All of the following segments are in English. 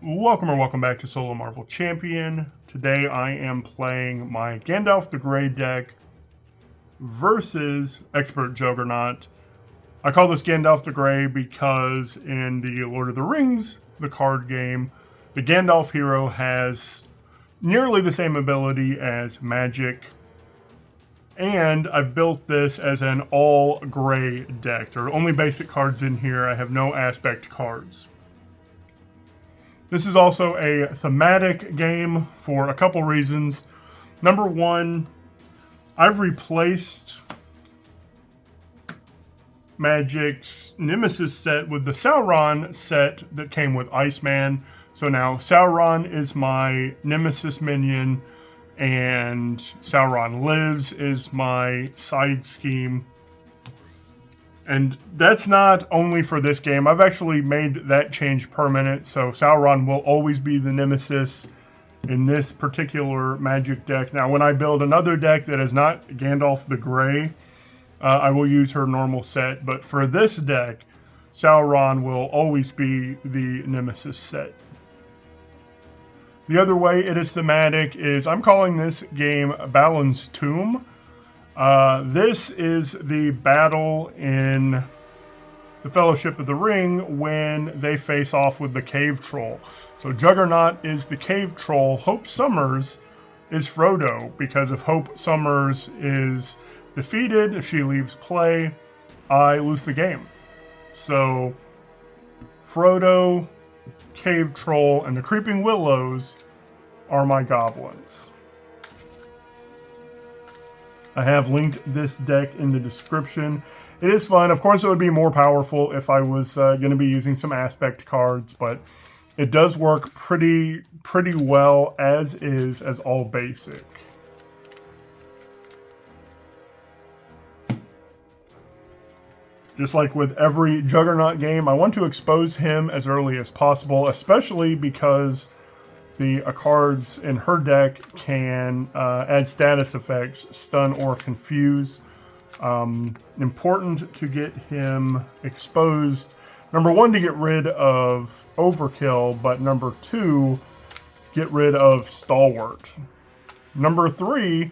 Welcome back to Solo Marvel Champion. Today I am playing my Gandalf the Grey deck versus Expert Juggernaut. I call this Gandalf the Grey because in the Lord of the Rings, the card game, the Gandalf hero has nearly the same ability as Magik. And I've built this as an all-gray deck. There are only basic cards in here. I have no aspect cards. This is also a thematic game for a couple reasons. Number one, I've replaced Magik's Nemesis set with the Sauron set that came with Iceman. So now Sauron is my Nemesis minion, and Sauron Lives is my side scheme. And that's not only for this game. I've actually made that change permanent, so Sauron will always be the Nemesis in this particular Magik deck. Now, when I build another deck that is not Gandalf the Grey, I will use her normal set. But for this deck, Sauron will always be the Nemesis set. The other way it is thematic is I'm calling this game Balin's Tomb. This is the battle in the Fellowship of the Ring when they face off with the Cave Troll. So Juggernaut is the Cave Troll. Hope Summers is Frodo, because if Hope Summers is defeated, if she leaves play, I lose the game. So Frodo, Cave Troll, and the Creeping Willows are my goblins. I have linked this deck in the description. It is fun. Of course, it would be more powerful if I was going to be using some aspect cards, but it does work pretty well as is, as all basic. Just like with every Juggernaut game, I want to expose him as early as possible, especially because the cards in her deck can add status effects, stun or confuse. Important to get him exposed. Number one, to get rid of overkill, but number two, get rid of stalwart. Number three,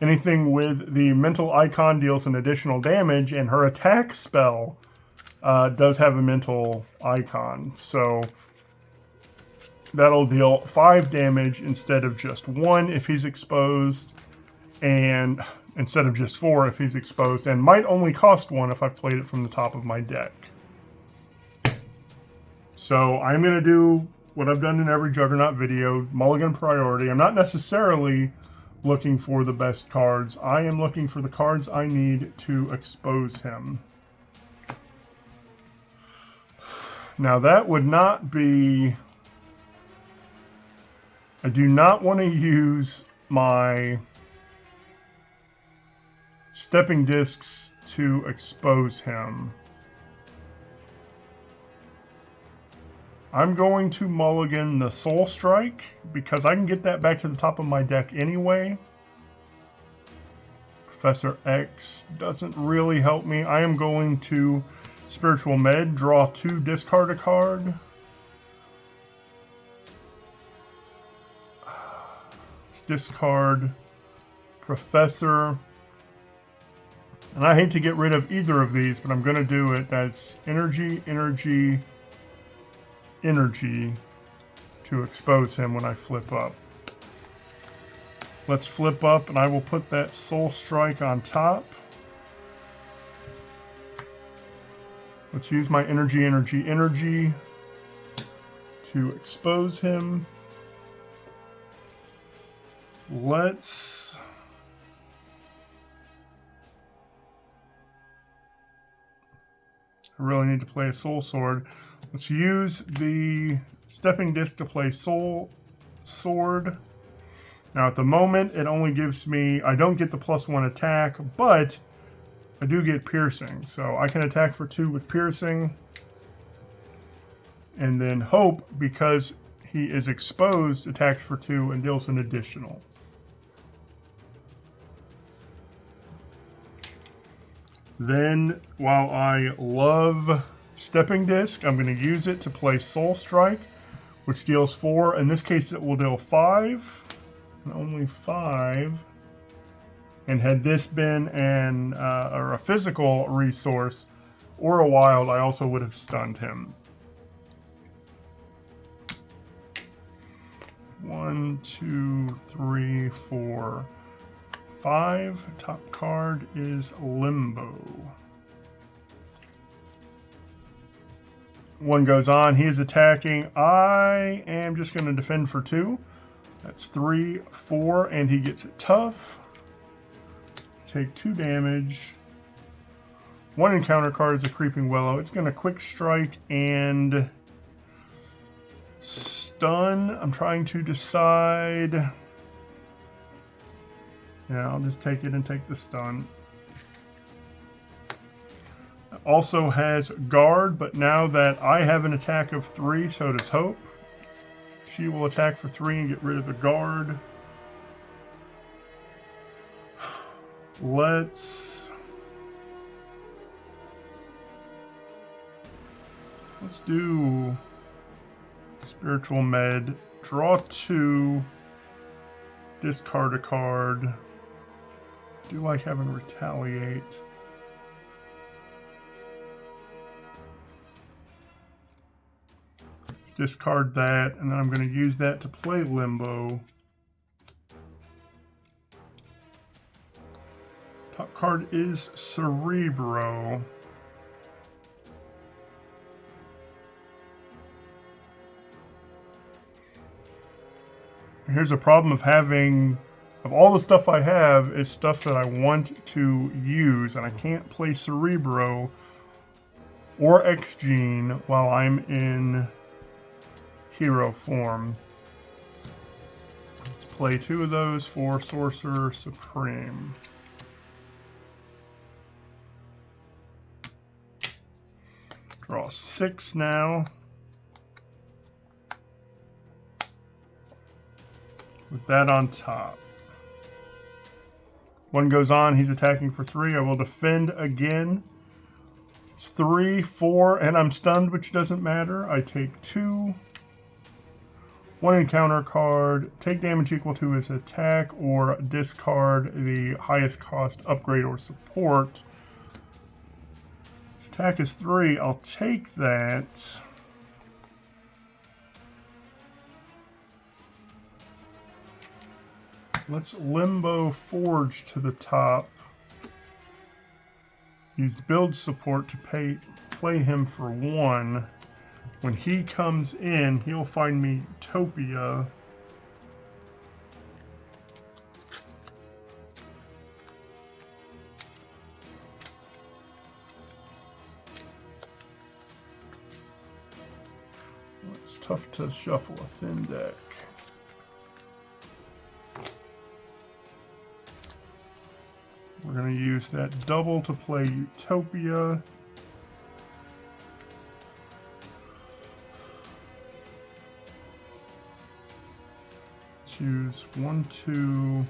anything with the mental icon deals an additional damage, and her attack spell does have a mental icon. So that'll deal 5 damage instead of just 1 if he's exposed, and instead of just 4 if he's exposed, and might only cost 1 if I've played it from the top of my deck. So I'm going to do what I've done in every Juggernaut video, mulligan priority. I'm not necessarily looking for the best cards. I am looking for the cards I need to expose him. Now that would not be... I do not want to use my stepping discs to expose him. I'm going to mulligan the Soul Strike because I can get that back to the top of my deck anyway. Professor X doesn't really help me. I am going to Spiritual Med, draw 2, discard a card. Discard Professor. And I hate to get rid of either of these, but I'm going to do it. That's energy to expose him when I flip up. Let's flip up, and I will put that Soul Strike on top. Let's use my energy to expose him. I really need to play a Soul Sword. Let's use the Stepping Disc to play Soul Sword. Now at the moment, it only gives me... I don't get the +1 attack, but I do get Piercing. So I can attack for 2 with Piercing. And then Hope, because he is exposed, attacks for 2 and deals an additional. Then, while I love Stepping Disc, I'm going to use it to play Soul Strike, which deals 4. In this case, it will deal 5, and only 5. And had this been or a physical resource or a wild, I also would have stunned him. 1, 2, 3, 4, 5. Top card is Limbo. 1 goes on. He is attacking. I am just going to defend for 2. That's 3, 4, and he gets it tough. Take 2 damage. 1 encounter card is a Creeping Willow. It's going to quick strike and stun. I'm trying to decide. Yeah, I'll just take it and take the stun. It also has guard, but now that I have an attack of 3, so does Hope. She will attack for 3 and get rid of the guard. Let's do Spiritual Med. Draw 2. Discard a card. Do like having Retaliate. Let's discard that, and then I'm going to use that to play Limbo. Top card is Cerebro. Here's a problem of all the stuff I have is stuff that I want to use, and I can't play Cerebro or X-Gene while I'm in hero form. Let's play 2 of those for Sorcerer Supreme. Draw 6 now. With that on top. 1 goes on, he's attacking for 3. I will defend again. It's 3, 4, and I'm stunned, which doesn't matter. I take 2. 1 encounter card. Take damage equal to his attack or discard the highest cost upgrade or support. His attack is 3. I'll take that. Let's Limbo Forge to the top. Use build support to play him for 1. When he comes in, he'll find me Utopia. It's tough to shuffle a thin deck. We're going to use that double to play Utopia. Choose 1, 2,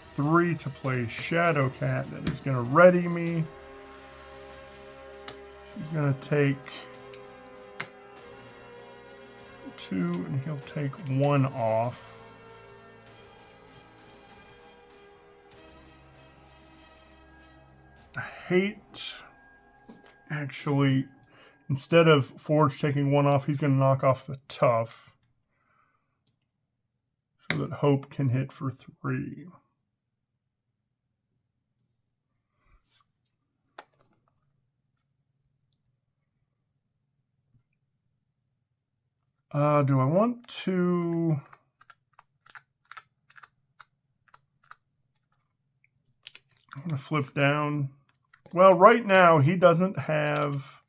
3 to play Shadowcat. That is going to ready me. She's going to take 2 and he'll take 1 off. I hate, actually, instead of Forge taking 1 off, he's going to knock off the Tough so that Hope can hit for 3. Do I want to... I want to flip down. Well, right now he doesn't have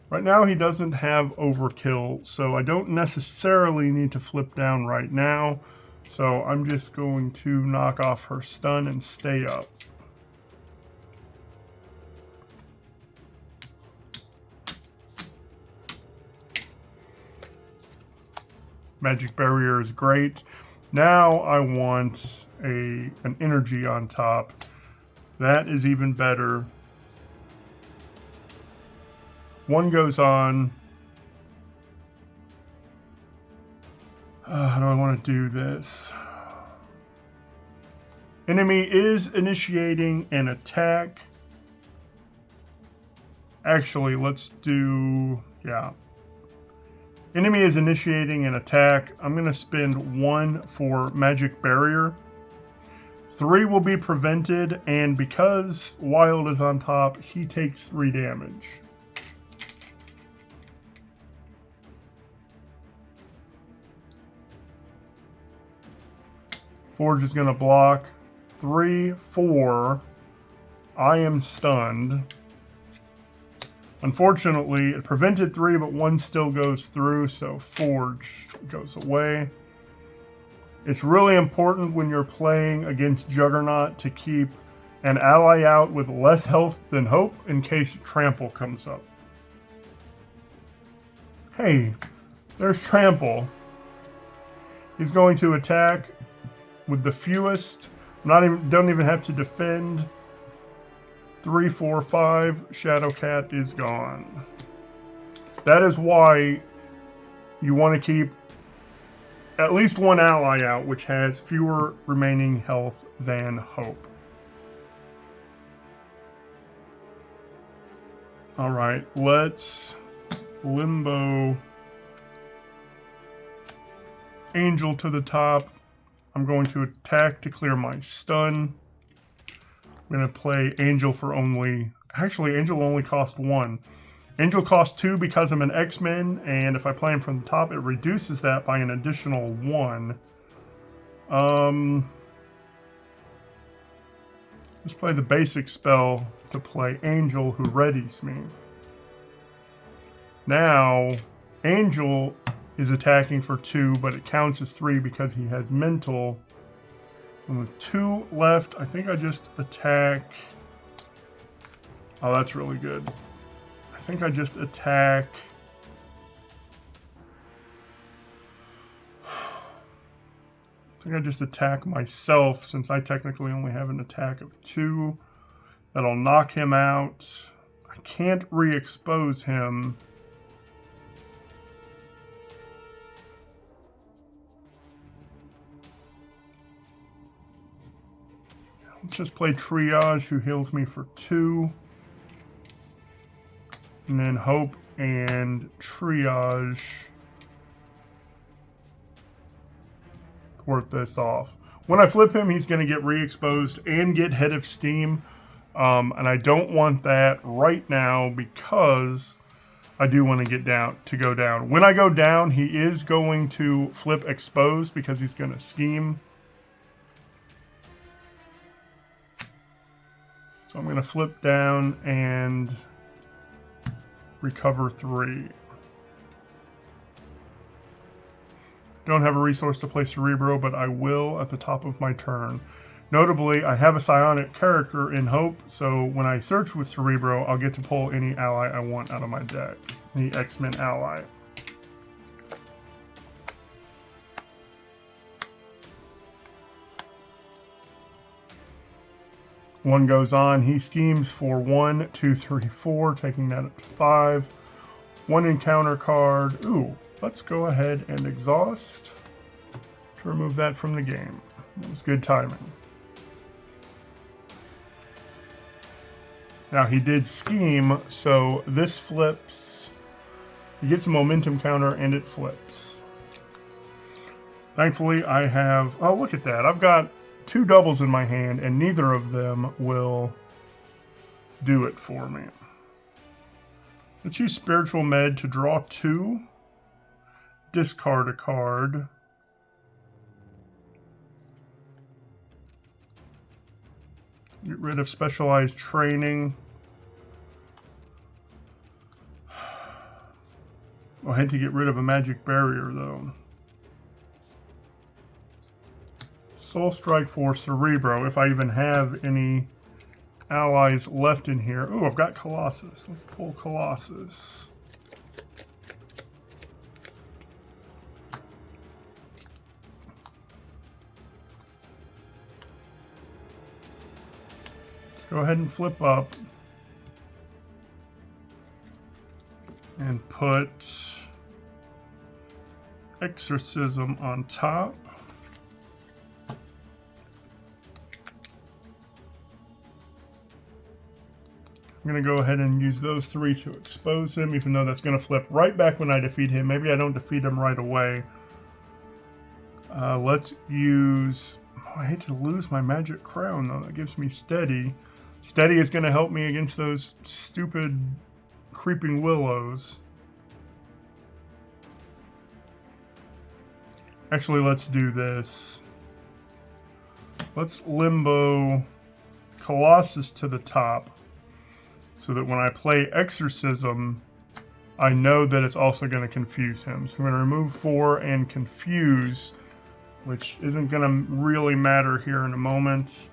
overkill, so I don't necessarily need to flip down right now. So I'm just going to knock off her stun and stay up. Magic Barrier is great. Now I want an energy on top. That is even better. 1 goes on. How do I want to do this? Enemy is initiating an attack. Actually, let's do, yeah. Enemy is initiating an attack. I'm going to spend 1 for Magic Barrier. 3 will be prevented, and because Wild is on top, he takes 3 damage. Forge is going to block. 3, 4. I am stunned. Unfortunately, it prevented 3, but 1 still goes through, so Forge goes away. It's really important when you're playing against Juggernaut to keep an ally out with less health than Hope in case Trample comes up. Hey, there's Trample. He's going to attack with the fewest. Don't even have to defend. 3, 4, 5. Shadowcat is gone. That is why you want to keep at least 1 ally out, which has fewer remaining health than Hope. Alright, let's Limbo Angel to the top. I'm going to attack to clear my stun. I'm going to play Angel for only... Actually, Angel only cost 1. Angel costs 2 because I'm an X-Men, and if I play him from the top, it reduces that by an additional 1. Just play the basic spell to play Angel, who readies me. Now, Angel is attacking for 2, but it counts as 3 because he has mental. And with 2 left, I think I just attack... Oh, that's really good. I think I just attack... I think I just attack myself, since I technically only have an attack of 2. That'll knock him out. I can't re-expose him. Let's just play Triage, who heals me for 2. And then Hope and Triage work this off. When I flip him, he's going to get re-exposed and get Head of Steam. And I don't want that right now because I do want to go down. When I go down, he is going to flip Exposed because he's going to scheme. So I'm going to flip down and recover 3. Don't have a resource to play Cerebro, but I will at the top of my turn. Notably, I have a psionic character in Hope, so when I search with Cerebro, I'll get to pull any ally I want out of my deck. Any X-Men ally. One goes on. He schemes for 1, 2, 3, 4, taking that up to 5. 1 encounter card. Ooh, let's go ahead and exhaust to remove that from the game. That was good timing. Now he did scheme, so this flips. He gets a momentum counter and it flips. Thankfully, I have... Oh, look at that. I've got 2 doubles in my hand, and neither of them will do it for me. Let's use Spiritual Med to draw 2. Discard a card. Get rid of Specialized Training. I had to get rid of a Magic Barrier, though. Soul Strike for Cerebro, if I even have any allies left in here. Ooh, I've got Colossus. Let's pull Colossus. Let's go ahead and flip up. And put Exorcism on top. I'm going to go ahead and use those 3 to expose him, even though that's going to flip right back when I defeat him. Maybe I don't defeat him right away. Let's use... Oh, I hate to lose my magic crown, though. That gives me steady. Steady is going to help me against those stupid creeping willows. Actually, let's do this. Let's limbo Colossus to the top, so that when I play Exorcism, I know that it's also going to confuse him. So I'm going to remove 4 and confuse, which isn't going to really matter here in a moment.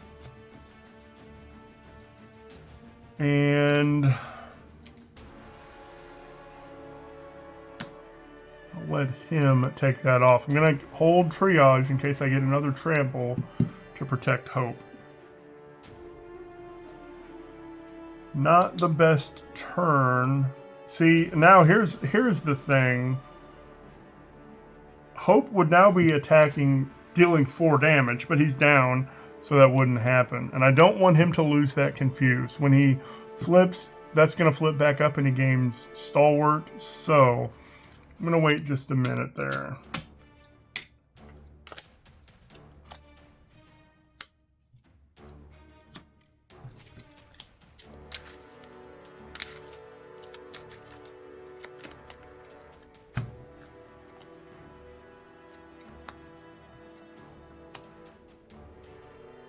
And I'll let him take that off. I'm going to hold Triage in case I get another trample to protect Hope. Not the best turn. See, now here's the thing. Hope would now be attacking, dealing 4 damage, but he's down, so that wouldn't happen. And I don't want him to lose that confuse. When he flips, that's going to flip back up and he gains Stalwart. So I'm going to wait just a minute there.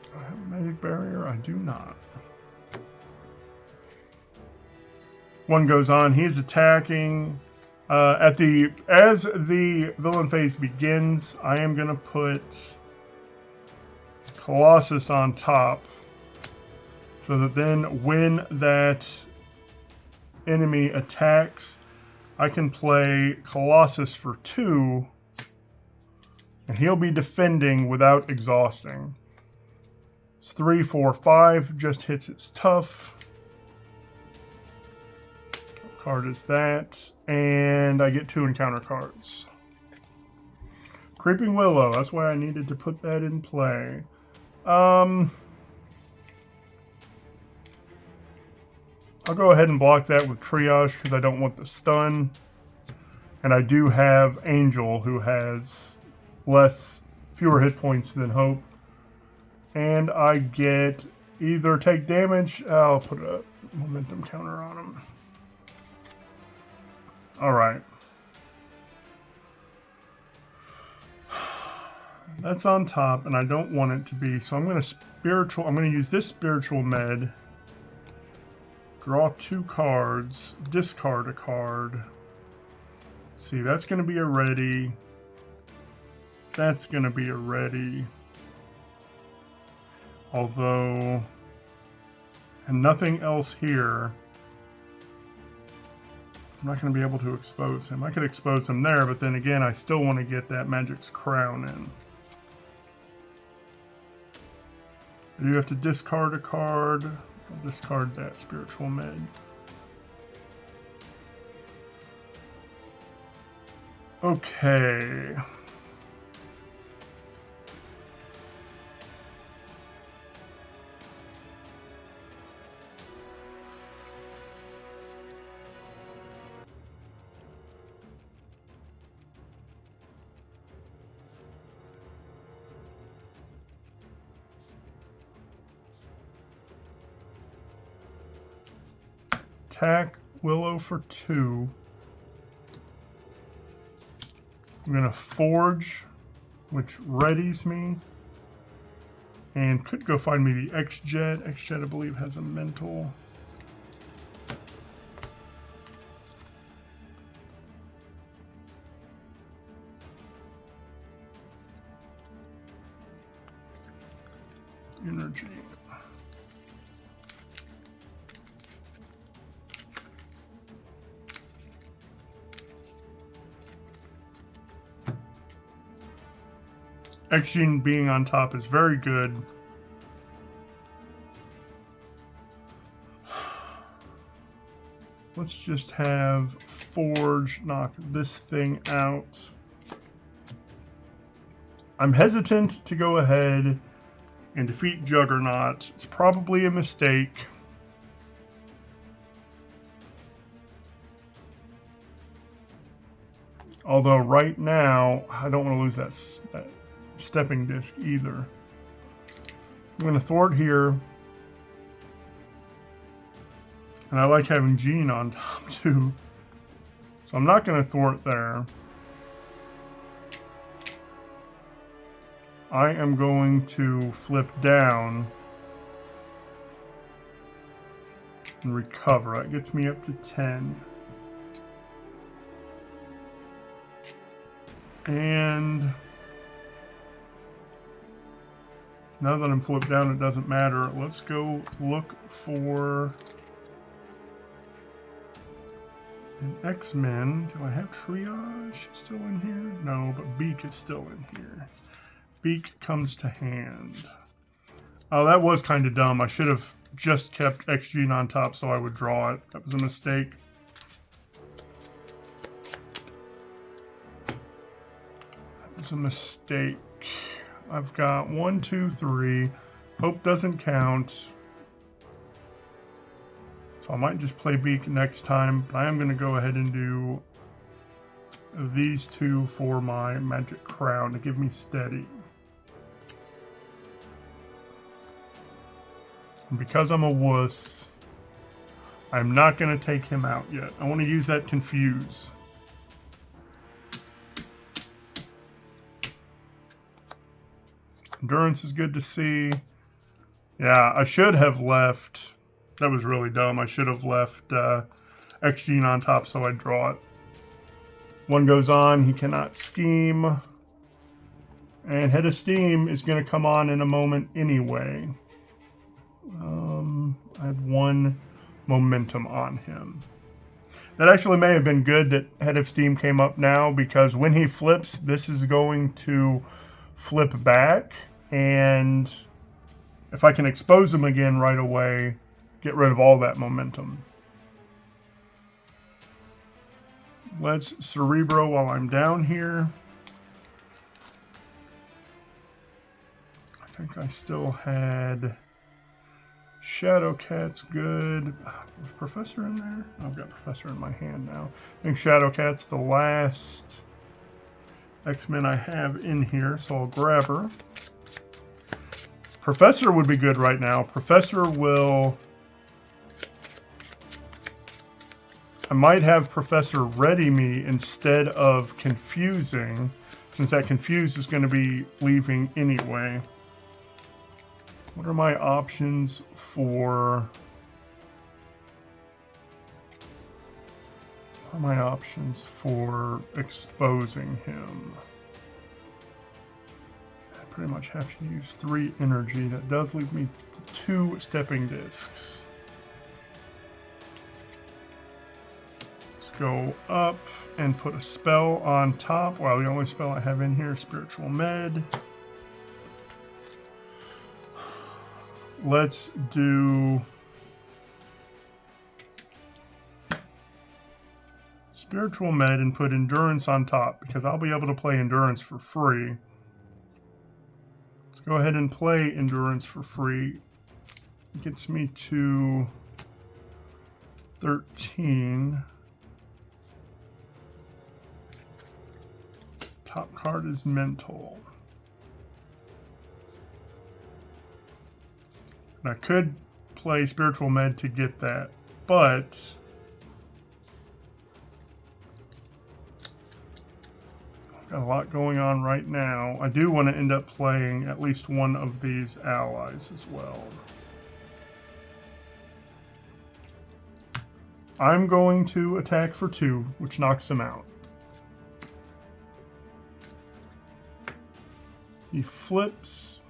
Do I have a magic barrier? I do not. One goes on. He's attacking. As the villain phase begins, I am going to put Colossus on top, so that then when that enemy attacks, I can play Colossus for 2, and he'll be defending without exhausting. It's 3, 4, 5, just hits its tough. Card is that, and I get 2 encounter cards. Creeping Willow, that's why I needed to put that in play. I'll go ahead and block that with Triage because I don't want the stun. And I do have Angel, who has fewer hit points than Hope. And I get either take damage, I'll put a momentum counter on him. Alright. That's on top, and I don't want it to be, so I'm going to use this spiritual med. Draw 2 cards, discard a card. See, that's going to be a ready. That's going to be a ready. Although, and nothing else here. I'm not going to be able to expose him. I could expose him there, but then again, I still want to get that Magik's crown in. You have to discard a card. I'll discard that spiritual med. Okay. Attack Willow for 2. I'm going to Forge, which readies me. And could go find me the X-Jet. X-Jet, I believe, has a mental. Energy. X-Gene being on top is very good. Let's just have Forge knock this thing out. I'm hesitant to go ahead and defeat Juggernaut. It's probably a mistake. Although right now, I don't want to lose that stepping disc either. I'm going to thwart here. And I like having Jean on top too. So I'm not going to thwart there. I am going to flip down and recover. That gets me up to 10. And now that I'm flipped down, it doesn't matter. Let's go look for an X-Men. Do I have Triage still in here? No, but Beak is still in here. Beak comes to hand. Oh, that was kind of dumb. I should have just kept X-Gene on top so I would draw it. That was a mistake. It's a mistake. I've got 1, 2, 3. Hope doesn't count. So I might just play Beak next time. But I am going to go ahead and do these two for my Magic Crown to give me steady. And because I'm a wuss, I'm not going to take him out yet. I want to use that Confuse. Endurance is good to see. Yeah, I should have left. That was really dumb. I should have left X-Gene on top so I'd draw it. One goes on, he cannot scheme. And Head of Steam is going to come on in a moment anyway. I had 1 momentum on him. That actually may have been good that Head of Steam came up now, because when he flips, this is going to flip back, and if I can expose him again right away, get rid of all that momentum. Let's Cerebro while I'm down here. I think I still had Shadowcat's good. Was Professor in there? I've got Professor in my hand now. I think Shadowcat's the last X-Men I have in here, so I'll grab her. Professor would be good right now. Professor will... I might have Professor ready me instead of confusing, since that confuse is going to be leaving anyway. What are my options for... What are my options for exposing him? I pretty much have to use 3 energy. That does leave me 2 stepping discs. Let's go up and put a spell on top. Wow, the only spell I have in here is Spiritual Med. Let's do Spiritual Med and put Endurance on top, because I'll be able to play Endurance for free. Let's go ahead and play Endurance for free. It gets me to 13. Top card is Mental. I could play Spiritual Med to get that, but I've got a lot going on right now. I do want to end up playing at least one of these allies as well. I'm going to attack for 2, which knocks him out. He flips.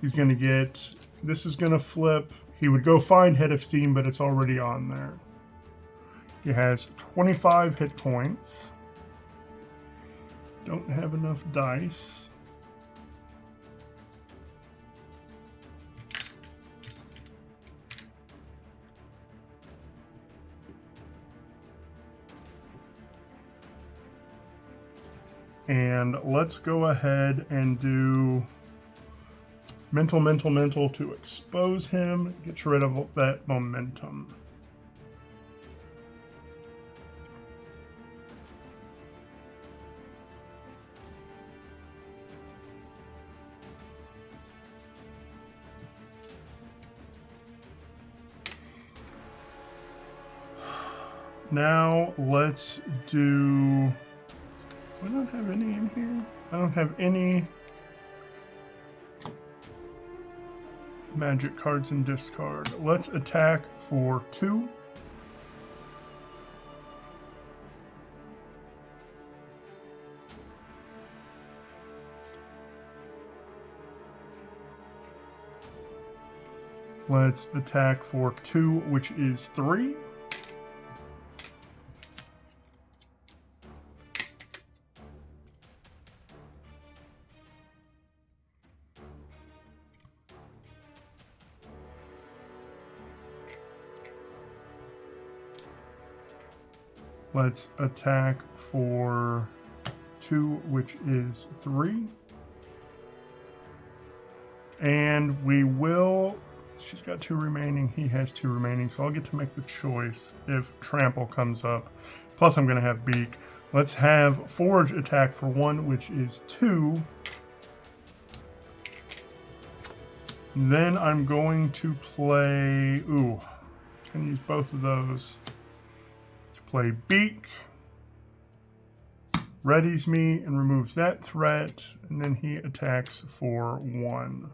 He's going to get, this is going to flip. He would go find Head of Steam, but it's already on there. He has 25 hit points. Don't have enough dice. And let's go ahead and do mental to expose him. Gets rid of that momentum. Now let's do... I don't have any in here. I don't have any magic cards in discard. Let's attack for 2. Let's attack for 2, which is 3. Let's attack for 2, which is 3. And we will... She's got 2 remaining. He has 2 remaining. So I'll get to make the choice if Trample comes up. Plus I'm going to have Beak. Let's have Forge attack for 1, which is 2. Then I'm going to play... Ooh. Can use both of those. Play Beak, readies me and removes that threat, and then he attacks for 1.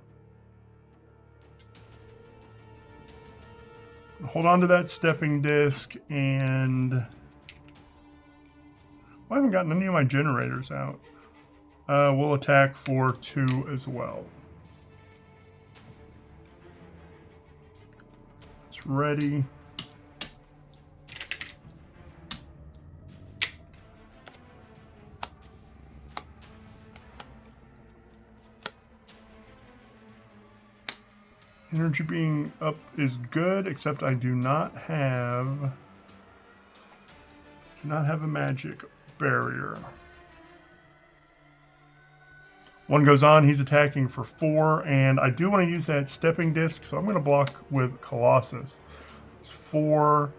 Hold on to that stepping disc, and I haven't gotten any of my generators out. We'll attack for 2 as well. It's ready. Energy being up is good, except I do not have a magic barrier. 1 goes on, he's attacking for 4, and I do want to use that stepping disc, so I'm going to block with Colossus. It's 4,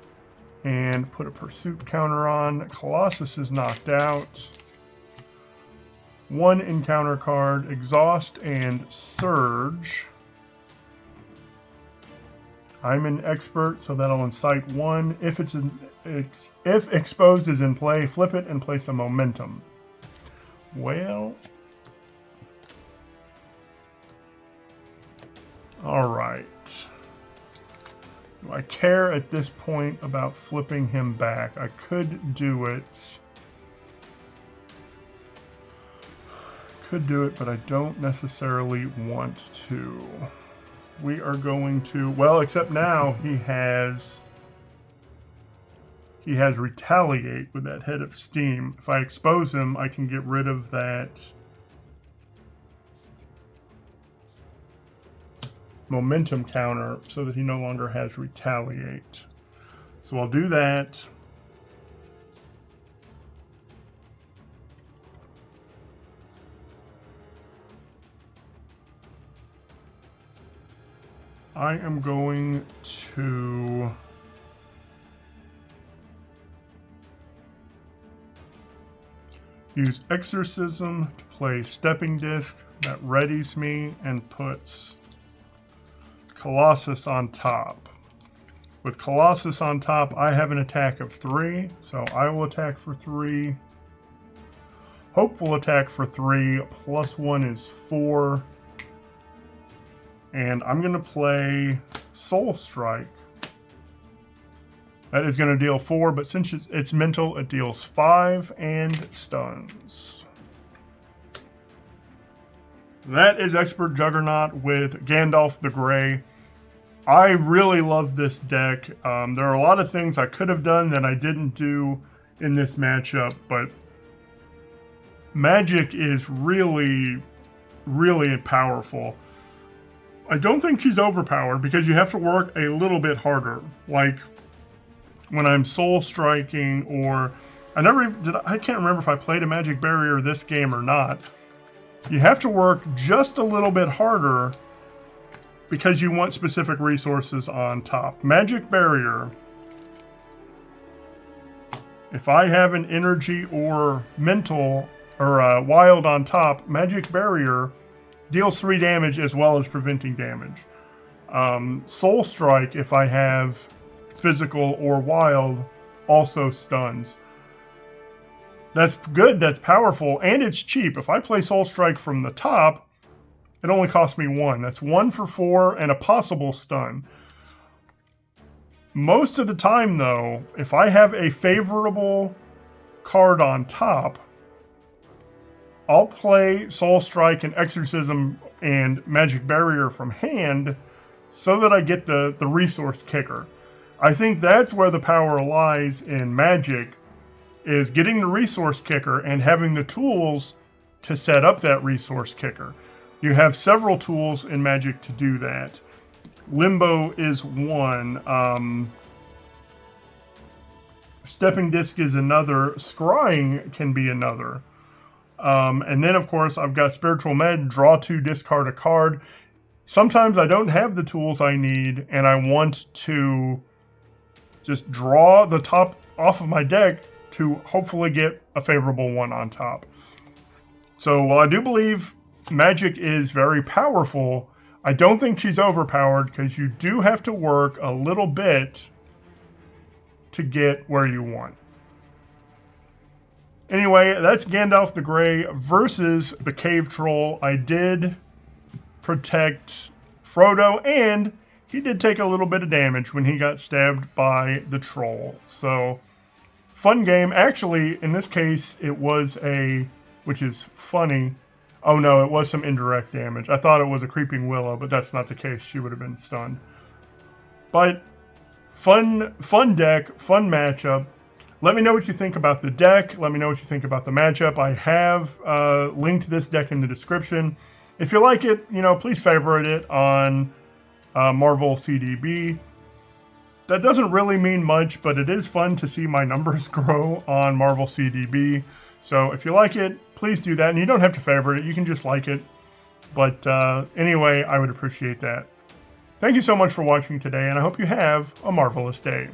and put a pursuit counter on. Colossus is knocked out. 1 encounter card, Exhaust and Surge. I'm an expert, so that'll incite 1. If exposed is in play, flip it and place a momentum. Well, all right. Do I care at this point about flipping him back? I could do it. Could do it, but I don't necessarily want to. We are going to, well, except now he has Retaliate with that Head of Steam. If I expose him, I can get rid of that momentum counter so that he no longer has Retaliate. So I'll do that. I am going to use Exorcism to play Stepping Disc. That readies me and puts Colossus on top. With Colossus on top, I have an attack of 3, so I will attack for 3. Hope will attack for 3, plus 1 is 4. And I'm going to play Soul Strike. That is going to deal 4, but since it's mental, it deals 5 and stuns. That is Expert Juggernaut with Gandalf the Grey. I really love this deck. There are a lot of things I could have done that I didn't do in this matchup, but Magik is really, really powerful. I don't think she's overpowered because you have to work a little bit harder. Like when I'm soul striking or I can't remember if I played a magic barrier this game or not. You have to work just a little bit harder because you want specific resources on top. Magic barrier. If I have an energy or mental or wild on top, magic barrier deals 3 damage as well as preventing damage. Soul strike, if I have physical or wild, also stuns. That's good, that's powerful, and it's cheap. If I play Soul Strike from the top, it only costs me 1. That's 1 for 4 and a possible stun. Most of the time, though, if I have a favorable card on top, I'll play Soul Strike and Exorcism and Magic Barrier from hand so that I get the resource kicker. I think that's where the power lies in Magic, is getting the resource kicker and having the tools to set up that resource kicker. You have several tools in Magic to do that. Limbo is one. Stepping Disc is another. Scrying can be another. And then, of course, I've got Spiritual Med, draw 2, discard a card. Sometimes I don't have the tools I need, and I want to just draw the top off of my deck to hopefully get a favorable one on top. So while I do believe Magik is very powerful, I don't think she's overpowered because you do have to work a little bit to get where you want. Anyway, that's Gandalf the Grey versus the Cave Troll. I did protect Frodo, and he did take a little bit of damage when he got stabbed by the troll. So, fun game. Actually, in this case, it was which is funny. Oh no, it was some indirect damage. I thought it was a Creeping Willow, but that's not the case. She would have been stunned. But, fun deck, fun matchup. Let me know what you think about the deck. Let me know what you think about the matchup. I have linked this deck in the description. If you like it, please favorite it on Marvel CDB. That doesn't really mean much, but it is fun to see my numbers grow on Marvel CDB. So if you like it, please do that. And you don't have to favorite it. You can just like it. But anyway, I would appreciate that. Thank you so much for watching today, and I hope you have a marvelous day.